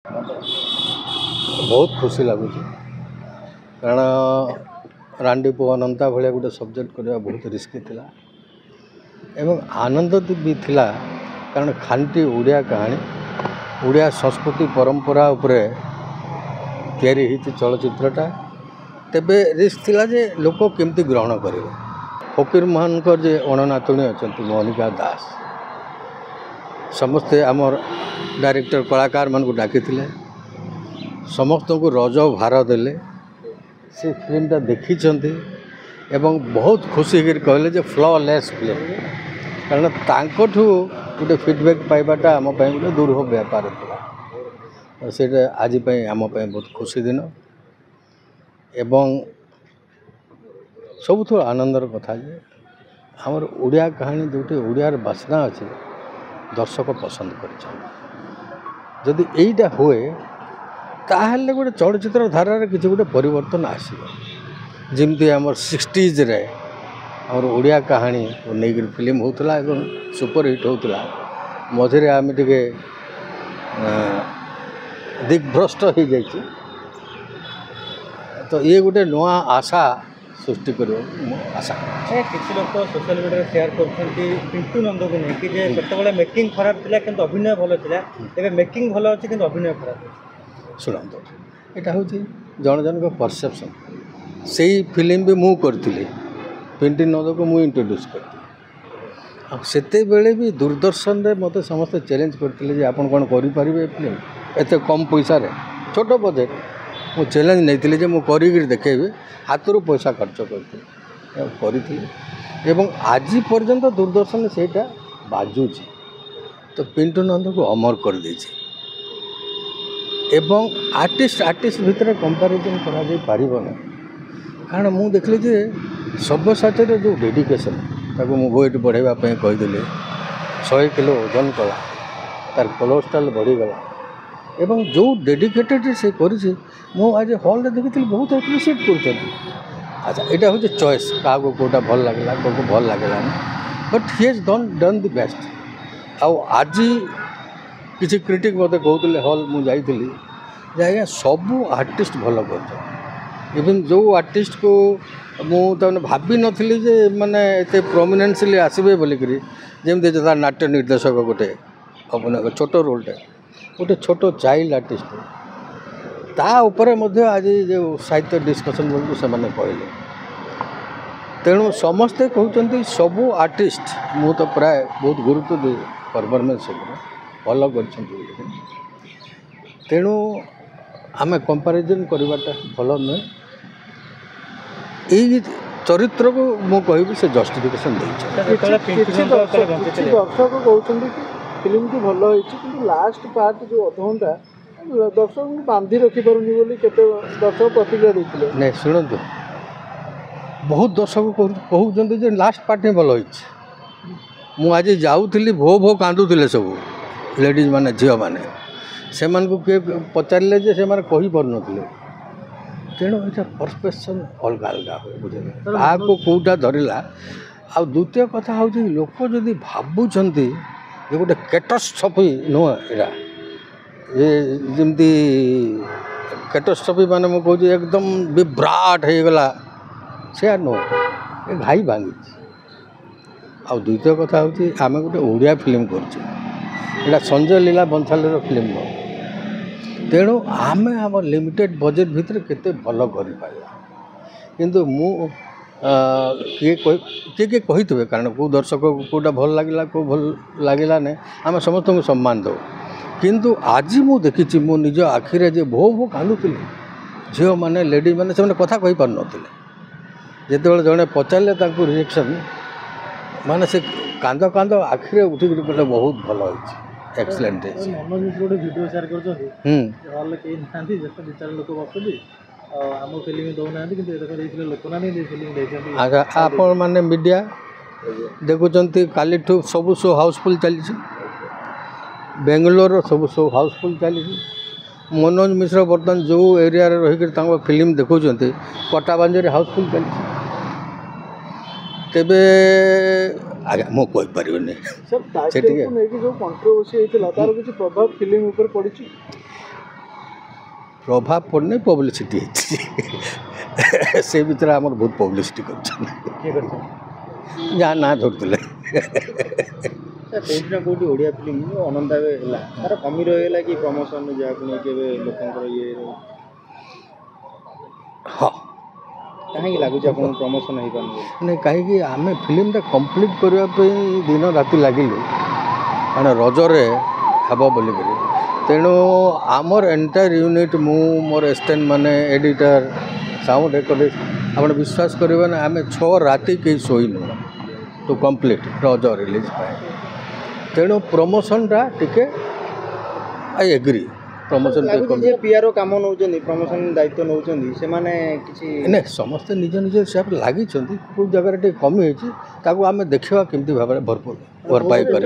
बहुत खुशी लगुच कारण रांडी पो अनंता भाया गोटे सब्जेक्ट करवा बहुत रिस्की थिला एवं आनंद भी थिला कारण खांटी उड़िया कहानी उड़िया संस्कृति परंपरा उपरे तैयारी होती चलचित्रटा तेबे रिस्क थिला जे लोक केमती ग्रहण करेंगे फकीर मोहन को जे अणनातुणी अच्छा मोनिका दास समस्ते आमर डायरेक्टर कलाकार मान को डाकी समस्त को रज भार देले से फिल्मटा देखी एवं बहुत खुशी कहले जे फ्लॉलेस फिल्म कारण तांकठू गोटे फीडबैक पाइबाटा आम गोटे दुर्ह व्यापार था से आज आम बहुत खुशी दिन एवं सबुठ आनंदर कथा जे आमर उड़िया कहानी जो उड़ियार बासना अच्छे दर्शक पसंद कर यहीटा हुए ताहले गोटे चलचित्र धारार किसी गोटे परिवर्तन आसो जमती आम 60s रे आम उड़िया कहानी नहीं फिल्म होता एवं सुपर हिट होता मझे आम टे दिग्भ्रष्ट हो जाइए तो ये गोटे नुआ आशा सृष्टि कर आशा किसी लोग सोशल मीडिया शेयर कर पिंटू नंद को नहीं कि जिते मेकिंग खराब था कि अभिनय भल था मेकिंग भल अच्छे कि अभिनय खराब शुणु यहाँ हूँ जन जन को परसेप्शन से फिल्म भी मु करी पिंटू नंद को मुझे इंट्रोड्यूस करते बेले भी दूरदर्शन रे मत समस्ते चैलेंज करते आप कौन करें फिल्म एत कम पैसा छोट बजेट मु चैलेंज नहीं जे मुझे देखेबी हाथ रू पैसा खर्च करी एवं आज पर्यंत दूरदर्शन से बाजुची तो पिंटू नंद को अमर कर देछि एवं आर्टिस्ट भितर कंपैरिजन करा जाई पारिबो ना कारण मु देखली जे सब्यसाची जो डेडिकेशन ताको मु वेट बढ़ाइबा पई कहिदेले 100 किलो वजन कला तार कोलेस्ट्रॉल बढ़ीगला एवं जो डेडिकेटेड से करी मु आज हॉल रे देखी बहुत एप्रिशिएट कर अच्छा यहाँ हूँ चॉइस क्या कौटा भल लगला को भल लगला but he has done the best आज किसी क्रिटिक मत कहते हॉल मुझे आज्ञा सबू आर्टिस्ट भल कर इवन जो आर्टिस्ट को मुझे भावी नी जे माने एते प्रोमिनेंसली आसबे बोलिकी जमी जता नाट्य निर्देशक गोटे अभिनय छोट रोलटे गोटे छोट चाइल्ड आर्टिस्ट ता उपरे मध्य आज जो साहित्य डिस्कसन बेलू से कहले तेणु समस्ते कहते सबू आर्टिस्ट मु तो प्राय बहुत गुरुत्व दे परफॉर्मेंस भल कर तेणु आम कंपैरिजन करवाटा भल नुहे यही चरित्र को मु कहि से जस्टिफिकेशन दर्शक कहते कि फिल्म की भल हो लास्ट पार्ट जो अधघंटा दर्शक बांधि रखिपारे बोली दर्शक प्रतिक्रिया देते नहीं शुणु बहुत दर्शक कहते लास्ट पार्ट ही भल हो आज जाऊली भो भो कांदुले सब लेडीज माने झील मैंने से किए पचारे जे से कही पार नुले तेणु ये परसेप्शन अलग अलग हुए बुझे को कौटा धरला आ द्वितीय कथा हूँ लोक जदि भावुंट ये गोटे कैटास्ट्रफी नुह ये जमती कैटास्ट्रफी माने मुझे कहूँ एकदम विभ्राट हो गला से नुह ये घाई भांगी आ द्वितीय कथा हूँ आम गोटे ओडिया फिल्म कर संजय लीला बंसाल फिल्म न तेणु आम आम लिमिटेड बजेट भितर केते भल कर किंतु मु किए किए कही कारण को दर्शक कोटा भल लगे को भल लगला नहीं आम समस्त को सम्मान दो किंतु आज मु देखी मो निज आखिरे जे भो भो कांदुले झील मैंने लेडीज मैंने से कथा कही पार नथिले जेतेबेले जड़े पचारे रिएक्शन माने से कांद कांद आखिरे उठिक कहले बहुत भल होइछि एक्सीलेंट मनोज मिश्र गोटे वीडियो शेयर कर हॉल कहीं ना दु चार लोक बसुँच आम फिल्म दौना कि लोक ना फिल्म अच्छा आपण मैंने मीडिया देखुंत काली सब शो हाउसफुल चली बेंगलोर सब शो हाउसफुल चली मनोज मिश्र बर्तमान जो एरिया रहीकि फिल्म देखुं कटाबांजरी हाउसफुल चली तेबे आगे मु कोई परिबे सर टाइटल को लेके जो कंट्रोवर्सी हेतिला तार किसी प्रभाव फिल्म ऊपर पड़ी प्रभाव पड़ने पब्लिसिटी से भीतर आम बहुत पब्लिसिटी कर କିଏ କରିଛନ୍ତି जहाँ ना धरते କୋଉଠି ନା କୋଉଠି ଓଡ଼ିଆ ଫିଲ୍ମ ଅନନ୍ତା ହେଲା ତାର କମି ରହିଗଲା କି ପ୍ରମୋସନ ଯାହାକୁ ନେଇକି ଏବେ ଲୋକଙ୍କର ଇଏ हाँ କାହିଁକି ଲାଗୁଛି ଆପଣଙ୍କୁ ପ୍ରମୋସନ ହେଇପାରୁନି ବୋଲି? नहीं कहीं आम फिल्मटा कम्प्लीट करने दिन राति लगिलु मैंने रजरे हे बोलिक तेणु आमर एंटायर यूनिट मु मोर एसिस्टेंट माने एडिटर साउंड रेकर्डिस्ट आप विश्वास करेंगे ना आम 6 राति कहीं शोनु तो कम्प्लीट रज रिलीज तेणु प्रमोशनटा टिके आई एग्री प्रमोशन ଲାଗୁଛି ପିଆର କାମ ନେଉଛନ୍ତି ପ୍ରମୋସନ ଦାୟିତ୍ୱ ନେଉଛନ୍ତି ସେମାନେ କିଛି नहीं समस्ते निज निज हिसाब से लगी कौ जगह कमी होती आम देखा केमती भाव भरपूर भरपाई कर